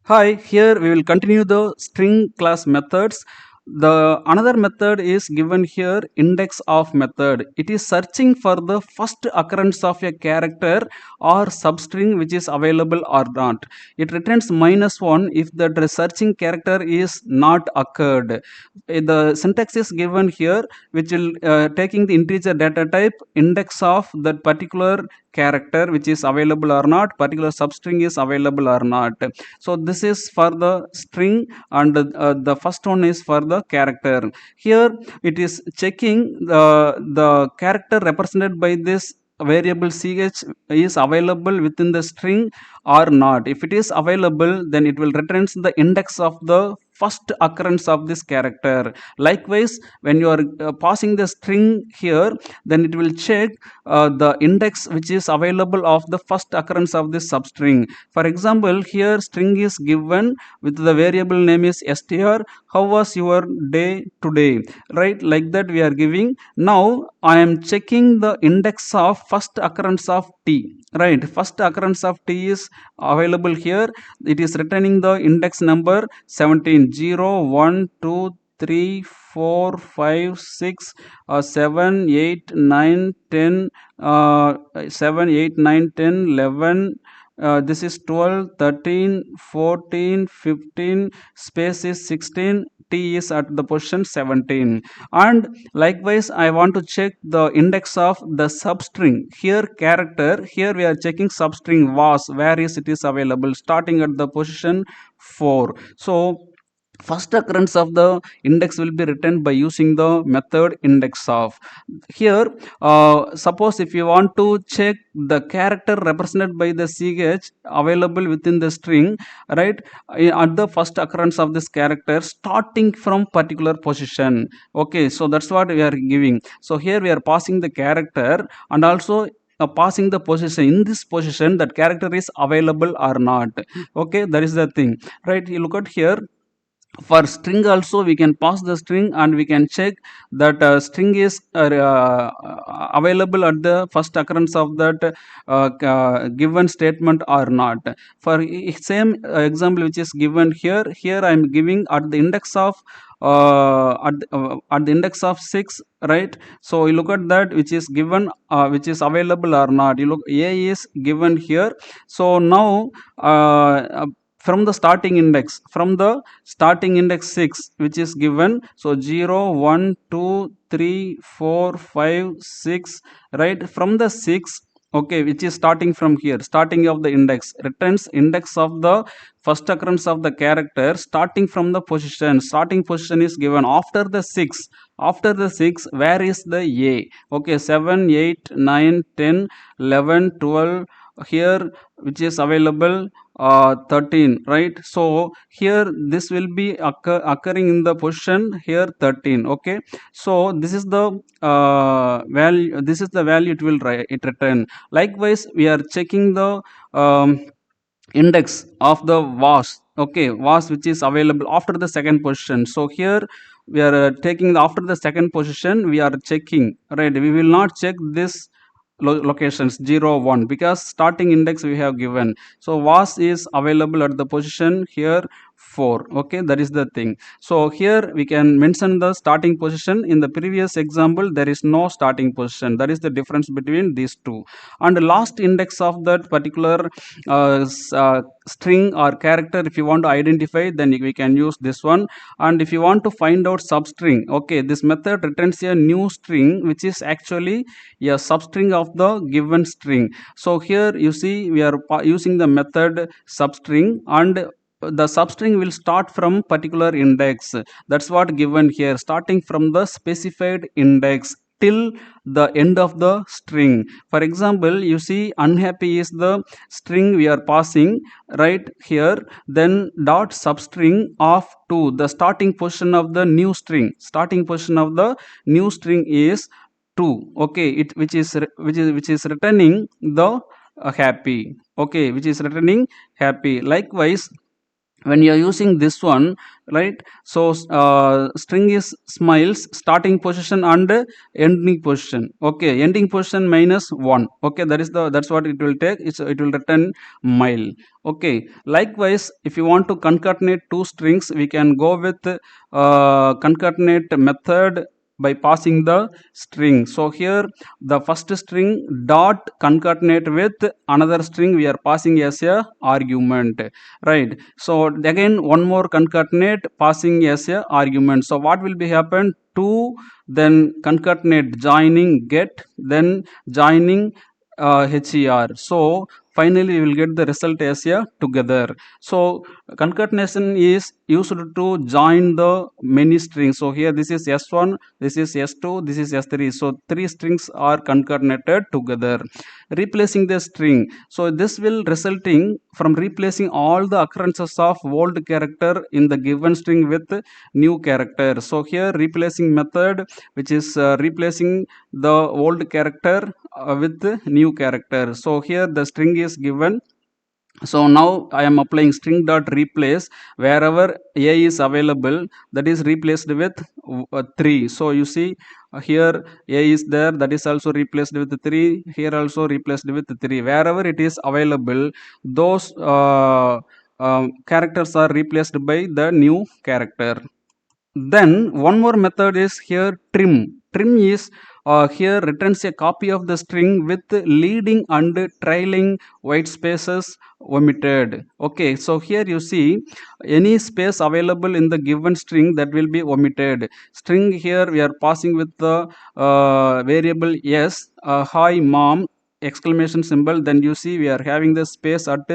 Hi, here we will continue the string class methods. The another method is given here, indexOf method. It is searching for the first occurrence of a character or substring which is available or not. It returns -1 if the searching character is not occurred. The syntax is given here, which will taking the integer data type index of that particular character which is available or not, particular substring is available or not. So this is for the string, and the first one is for the character. Here it is checking the character represented by this variable ch is available within the string or not. If it is available, then it will returns the index of the first occurrence of this character. Likewise, when you are passing the string here, then it will check the index which is available of the first occurrence of this substring. For example, here string is given with the variable name is str. How was your day today? Right, like that we are giving. Now I am checking the index of first occurrence of t. Right, first occurrence of t is available here. It is returning the index number 17, 0, 1, 2, 3, 4, 5, 6, 7, 8, 9, 10, 7, 8, 9, 10, 11. This is 12, 13, 14, 15, space is 16, t is at the position 17. And likewise, I want to check the index of the substring. Here character, here we are checking substring was, where is it is available, starting at the position 4. So first occurrence of the index will be written by using the method indexOf. Here suppose if you want to check the character represented by the ch available within the string, right, at the first occurrence of this character starting from particular position. Okay, so that's what we are giving. So here we are passing the character and also passing the position. In this position, that character is available or not. Okay, that is the thing, right? You look at here, for string also we can pass the string and we can check that string is available at the first occurrence of that given statement or not. For same example which is given here, here I am giving at the index of at the index of 6, right? So you look at that which is given, which is available or not. You look, a is given here. So now from the starting index, from the starting index 6 which is given, so 0, 1, 2, 3, 4, 5, 6, right, from the 6, okay, which is starting from here, starting of the index returns index of the first occurrence of the character starting from the position. Starting position is given after the 6. After the 6, where is the a? Okay, 7, 8, 9, 10, 11, 12, here which is available 13, right? So here this will be occurring in the position here 13. Okay, so this is the value, this is the value it will it return. Likewise, we are checking the index of the was. Okay, was which is available after the second position. So here we are taking after the second position we are checking, right? We will not check this locations 0, 1 because starting index we have given. So was is available at the position here 4. Okay, that is the thing. So here we can mention the starting position. In the previous example there is no starting position. That is the difference between these two. And the last index of that particular string or character, if you want to identify, then we can use this one. And if you want to find out substring, okay, this method returns a new string which is actually a substring of the given string. So here you see we are using the method substring, and the substring will start from particular index. That's what given here, starting from the specified index till the end of the string. For example, you see unhappy is the string we are passing right here, then dot substring of 2, the starting position of the new string. Starting position of the new string is 2. Okay, it which is returning the happy. Okay, which is returning happy. Likewise, when you are using this one, right? So string is smiles starting position and ending position. Okay, ending position minus 1. Okay, that's what it will take. It will return mile. Okay, likewise, if you want to concatenate two strings, we can go with concatenate method by passing the string. So here the first string dot concatenate with another string we are passing as a argument, right? So again one more concatenate passing as a argument. So what will be happen? 2, then concatenate joining get, then joining her. So finally we will get the result as a together. So concatenation is used to join the many strings. So here this is s1, this is s2, this is s3. So three strings are concatenated together, replacing the string. So this will resulting from replacing all the occurrences of old character in the given string with new character. So here replacing method which is replacing the old character with new character. So here the string is given. So now I am applying string dot replace wherever a is available, that is replaced with 3. So you see here a is there, that is also replaced with 3. Here also replaced with 3. Wherever it is available, those characters are replaced by the new character. Then one more method is here trim. Trim is here returns a copy of the string with leading and trailing white spaces omitted. Okay, so here you see any space available in the given string that will be omitted. String here we are passing with the variable yes, hi mom, exclamation symbol. Then you see we are having the space at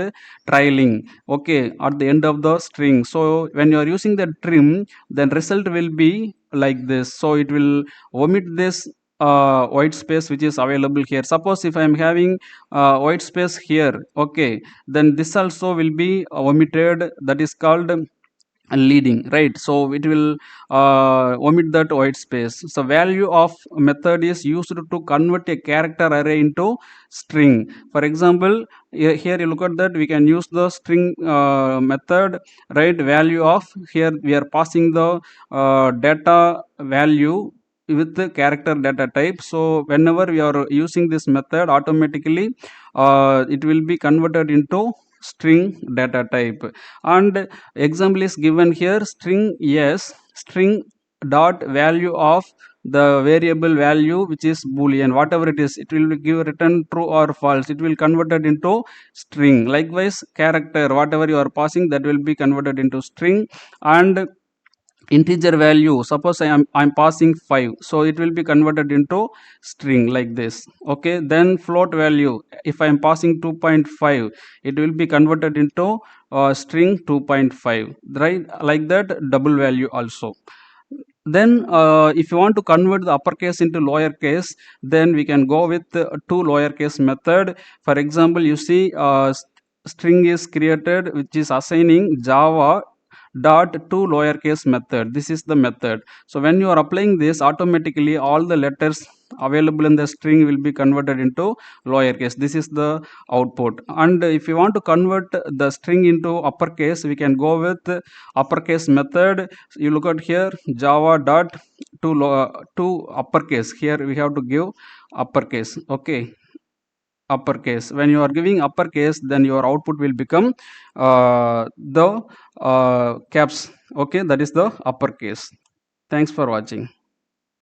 trailing, okay, at the end of the string. So when you are using the trim, then result will be like this. So it will omit this white space which is available here. Suppose if I am having white space here, okay, then this also will be omitted. That is called leading, right? So it will omit that white space. So value of method is used to convert a character array into string. For example, here you look at that, we can use the string method, right? Value of, here we are passing the data value with the character data type. So whenever we are using this method, automatically it will be converted into string data type. And example is given here, string yes, string dot value of the variable value which is boolean, whatever it is, it will give return true or false. It will convert it into string. Likewise character, whatever you are passing, that will be converted into string. And integer value, suppose I'm passing 5, so it will be converted into string like this. Okay, then float value, if I'm passing 2.5, it will be converted into string 2.5, right? Like that double value also. Then if you want to convert the uppercase into lowercase, then we can go with toLowerCase method. For example, you see string is created which is assigning java dot toLowerCase method. This is the method. So when you are applying this, automatically all the letters available in the string will be converted into lowercase. This is the output. And if you want to convert the string into uppercase, we can go with uppercase method. You look at here, java dot to uppercase. Here we have to give uppercase. Okay, uppercase. When you are giving uppercase, then your output will become the caps. Okay, that is the uppercase. Thanks for watching.